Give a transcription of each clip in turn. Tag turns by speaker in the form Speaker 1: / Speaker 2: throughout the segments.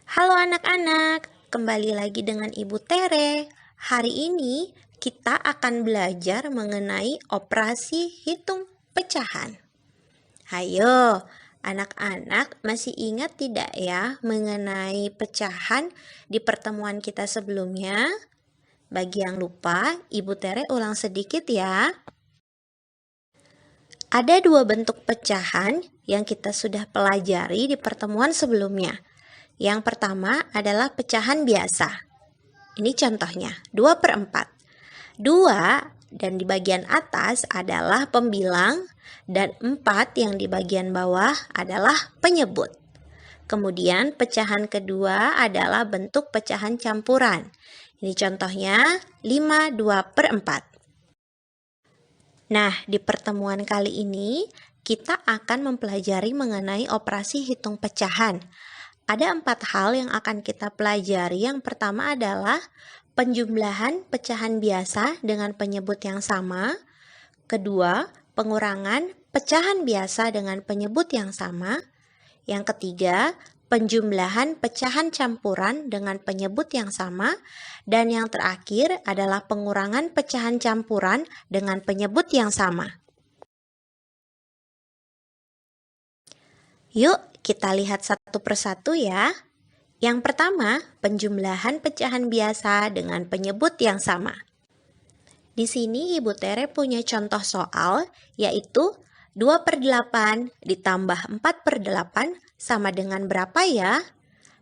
Speaker 1: Halo anak-anak, kembali lagi dengan Ibu Tere. Hari ini kita akan belajar mengenai operasi hitung pecahan. Hayo, anak-anak masih ingat tidak ya mengenai pecahan di pertemuan kita sebelumnya? Bagi yang lupa, Ibu Tere ulang sedikit ya. Ada dua bentuk pecahan yang kita sudah pelajari di pertemuan sebelumnya. Yang pertama adalah pecahan biasa. Ini contohnya, 2/4. 2 dan di bagian atas adalah pembilang dan 4 yang di bagian bawah adalah penyebut. Kemudian pecahan kedua adalah bentuk pecahan campuran. Ini contohnya 5/2/4. Nah, di pertemuan kali ini kita akan mempelajari mengenai operasi hitung pecahan. Ada 4 hal yang akan kita pelajari. Yang pertama adalah penjumlahan pecahan biasa dengan penyebut yang sama. Kedua, pengurangan pecahan biasa dengan penyebut yang sama. Yang ketiga, penjumlahan pecahan campuran dengan penyebut yang sama. Dan yang terakhir adalah pengurangan pecahan campuran dengan penyebut yang sama. Yuk, kita lihat satu persatu ya. Yang pertama, penjumlahan pecahan biasa dengan penyebut yang sama. Di sini Ibu Tere punya contoh soal, yaitu 2/8 ditambah 4/8 sama dengan berapa ya?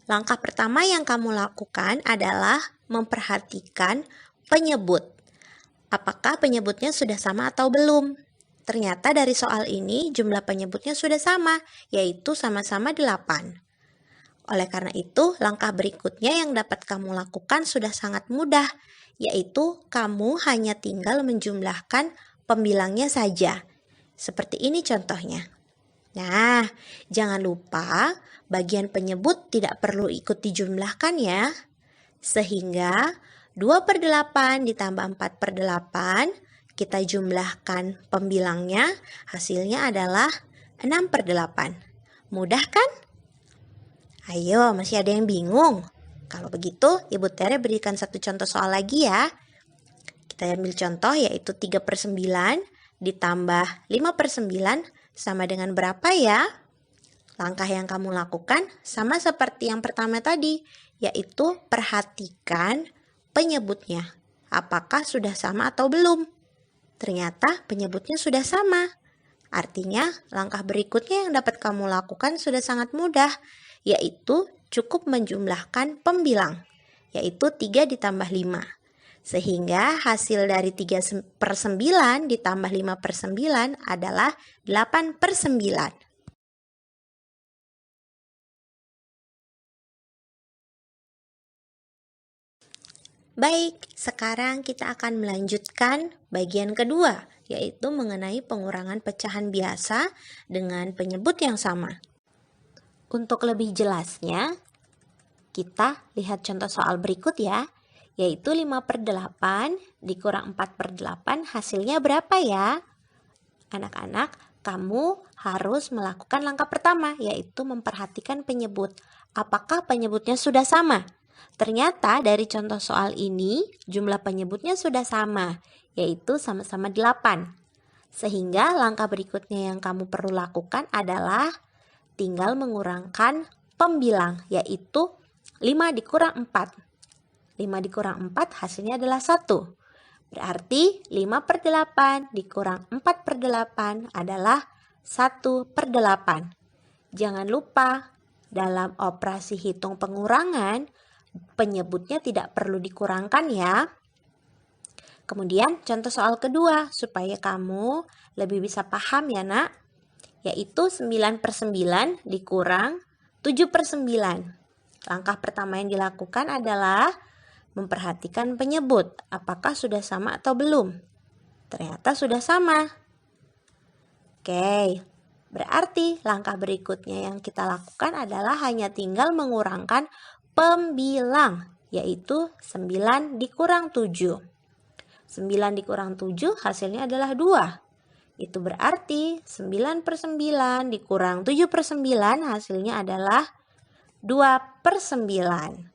Speaker 1: Langkah pertama yang kamu lakukan adalah memperhatikan penyebut. Apakah penyebutnya sudah sama atau belum? Ternyata dari soal ini jumlah penyebutnya sudah sama, yaitu sama-sama 8. Oleh karena itu, langkah berikutnya yang dapat kamu lakukan sudah sangat mudah, yaitu kamu hanya tinggal menjumlahkan pembilangnya saja. Seperti ini contohnya. Nah, jangan lupa bagian penyebut tidak perlu ikut dijumlahkan ya. Sehingga 2/8 ditambah 4/8, kita jumlahkan pembilangnya, hasilnya adalah 6/8. Mudah kan? Ayo, masih ada yang bingung? Kalau begitu, Ibu Tere berikan satu contoh soal lagi ya. Kita ambil contoh yaitu 3/9 ditambah 5/9 sama dengan berapa ya? Langkah yang kamu lakukan sama seperti yang pertama tadi, yaitu perhatikan penyebutnya. Apakah sudah sama atau belum? Ternyata penyebutnya sudah sama. Artinya, langkah berikutnya yang dapat kamu lakukan sudah sangat mudah, yaitu cukup menjumlahkan pembilang, yaitu 3 ditambah 5. Sehingga hasil dari 3/9 ditambah 5/9 adalah 8/9. Baik, sekarang kita akan melanjutkan bagian kedua, yaitu mengenai pengurangan pecahan biasa dengan penyebut yang sama. Untuk lebih jelasnya, kita lihat contoh soal berikut ya, yaitu 5/8 dikurang 4/8 hasilnya berapa ya? Anak-anak, kamu harus melakukan langkah pertama, yaitu memperhatikan penyebut. Apakah penyebutnya sudah sama? Ternyata dari contoh soal ini, jumlah penyebutnya sudah sama, yaitu sama-sama 8. Sehingga langkah berikutnya yang kamu perlu lakukan adalah tinggal mengurangkan pembilang, yaitu 5 dikurang 4. 5 dikurang 4 hasilnya adalah 1. Berarti 5/8 dikurang 4/8 adalah 1/8. Jangan lupa, dalam operasi hitung pengurangan, penyebutnya tidak perlu dikurangkan ya. Kemudian contoh soal kedua, supaya kamu lebih bisa paham ya nak, yaitu 9/9 dikurang 7/9. Langkah pertama yang dilakukan adalah memperhatikan penyebut, apakah sudah sama atau belum. Ternyata sudah sama. Oke, berarti langkah berikutnya yang kita lakukan adalah hanya tinggal mengurangkan pembilang, yaitu 9 dikurang 7. 9 dikurang 7 hasilnya adalah 2. Itu berarti 9/9 dikurang 7/9 hasilnya adalah 2/9.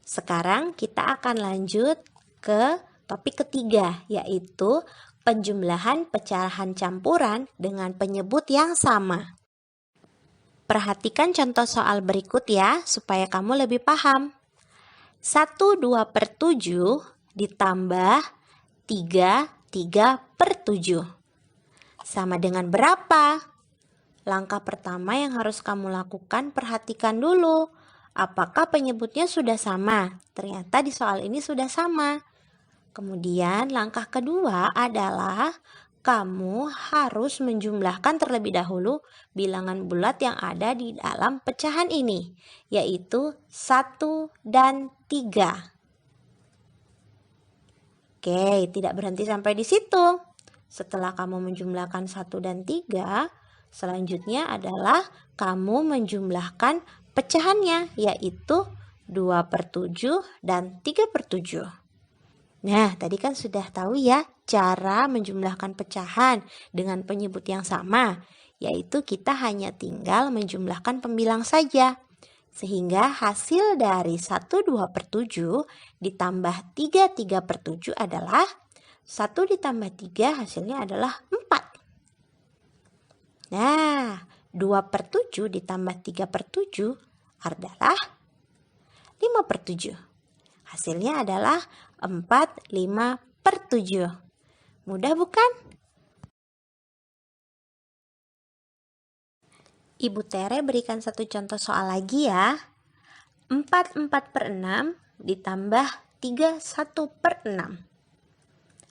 Speaker 1: Sekarang kita akan lanjut ke topik ketiga, yaitu penjumlahan pecahan campuran dengan penyebut yang sama. Perhatikan contoh soal berikut ya, supaya kamu lebih paham. 1/2/7 ditambah 3/7 sama dengan berapa? Langkah pertama yang harus kamu lakukan, perhatikan dulu. Apakah penyebutnya sudah sama? Ternyata di soal ini sudah sama. Kemudian langkah kedua adalah kamu harus menjumlahkan terlebih dahulu bilangan bulat yang ada di dalam pecahan ini, yaitu 1 dan 3. Oke, tidak berhenti sampai di situ. Setelah kamu menjumlahkan 1 dan 3, selanjutnya adalah kamu menjumlahkan pecahannya, yaitu 2/7 dan 3/7. Nah, tadi kan sudah tahu ya cara menjumlahkan pecahan dengan penyebut yang sama, yaitu kita hanya tinggal menjumlahkan pembilang saja. Sehingga hasil dari 1/2/7 ditambah 3/7 adalah 1 ditambah 3 hasilnya adalah 4. Nah, 2/7 ditambah 3/7 adalah 5/7. Hasilnya adalah 4/5/7. Mudah bukan? Ibu Tere berikan satu contoh soal lagi ya. 4/6 ditambah 3/1/6.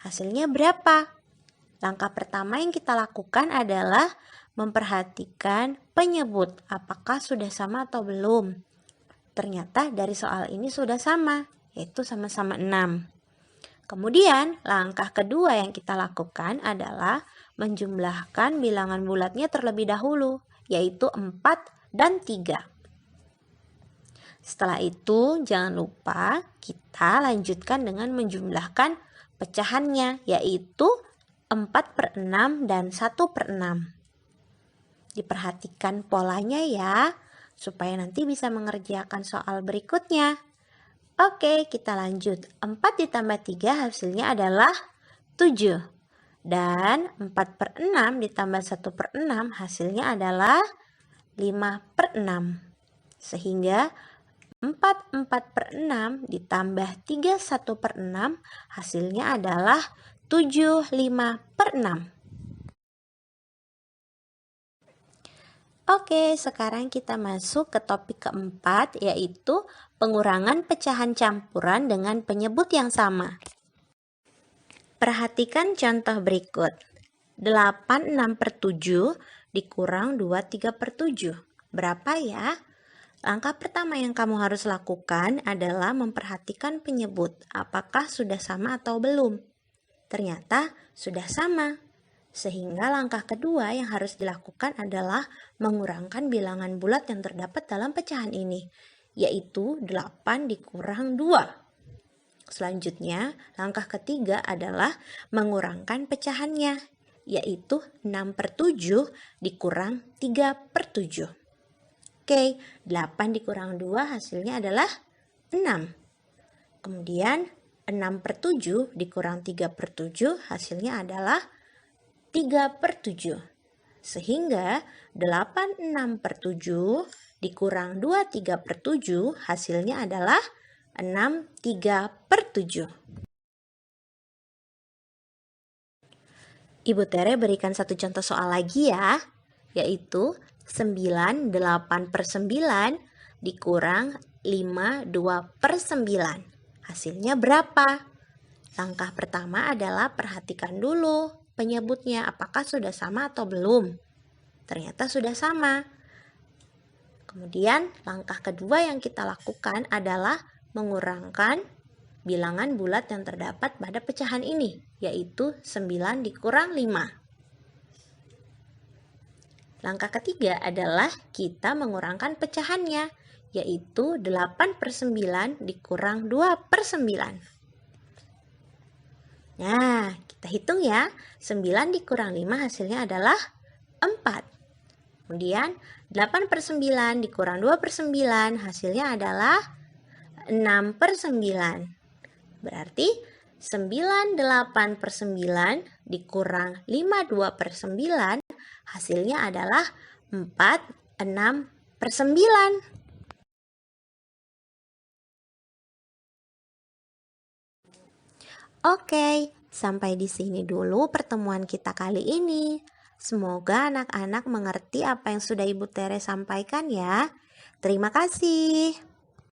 Speaker 1: Hasilnya berapa? Langkah pertama yang kita lakukan adalah memperhatikan penyebut apakah sudah sama atau belum. Ternyata dari soal ini sudah sama, yaitu sama-sama 6. Kemudian langkah kedua yang kita lakukan adalah menjumlahkan bilangan bulatnya terlebih dahulu, yaitu 4 dan 3. Setelah itu jangan lupa kita lanjutkan dengan menjumlahkan pecahannya, yaitu 4/6 dan 1/6. Diperhatikan polanya ya, supaya nanti bisa mengerjakan soal berikutnya. Oke, kita lanjut. 4 ditambah 3 hasilnya adalah 7. Dan 4/6 ditambah 1/6 hasilnya adalah 5/6. Sehingga 4/6 ditambah 3/1/6 hasilnya adalah 7/5/6. Oke, sekarang kita masuk ke topik keempat, yaitu pengurangan pecahan campuran dengan penyebut yang sama. Perhatikan contoh berikut. 8/6/7 dikurang 2/3/7. Berapa ya? Langkah pertama yang kamu harus lakukan adalah memperhatikan penyebut. Apakah sudah sama atau belum? Ternyata sudah sama. Sehingga langkah kedua yang harus dilakukan adalah mengurangkan bilangan bulat yang terdapat dalam pecahan ini, yaitu 8 dikurang 2. Selanjutnya, langkah ketiga adalah mengurangkan pecahannya, yaitu 6/7 dikurang 3/7. Oke, 8 dikurang 2 hasilnya adalah 6. Kemudian 6/7 dikurang 3/7 hasilnya adalah 3/7. Sehingga 8/6/7 dikurang 2/3/7 hasilnya adalah 6/3/7. Ibu Tere berikan satu contoh soal lagi ya, yaitu 9/8/9 dikurang 5/2/9. Hasilnya berapa? Langkah pertama adalah perhatikan dulu penyebutnya, apakah sudah sama atau belum. Ternyata sudah sama. Kemudian langkah kedua yang kita lakukan adalah mengurangkan bilangan bulat yang terdapat pada pecahan ini, yaitu 9 dikurang 5. Langkah ketiga adalah kita mengurangkan pecahannya, yaitu 8/9 dikurang 2/9. Nah, kita hitung ya. 9 dikurang 5 hasilnya adalah 4. Kemudian 8/9 dikurang 2/9 hasilnya adalah 6/9. Berarti 98/9 dikurang 52/9 hasilnya adalah 46/9. Oke, sampai di sini dulu pertemuan kita kali ini. Semoga anak-anak mengerti apa yang sudah Ibu Tere sampaikan ya. Terima kasih.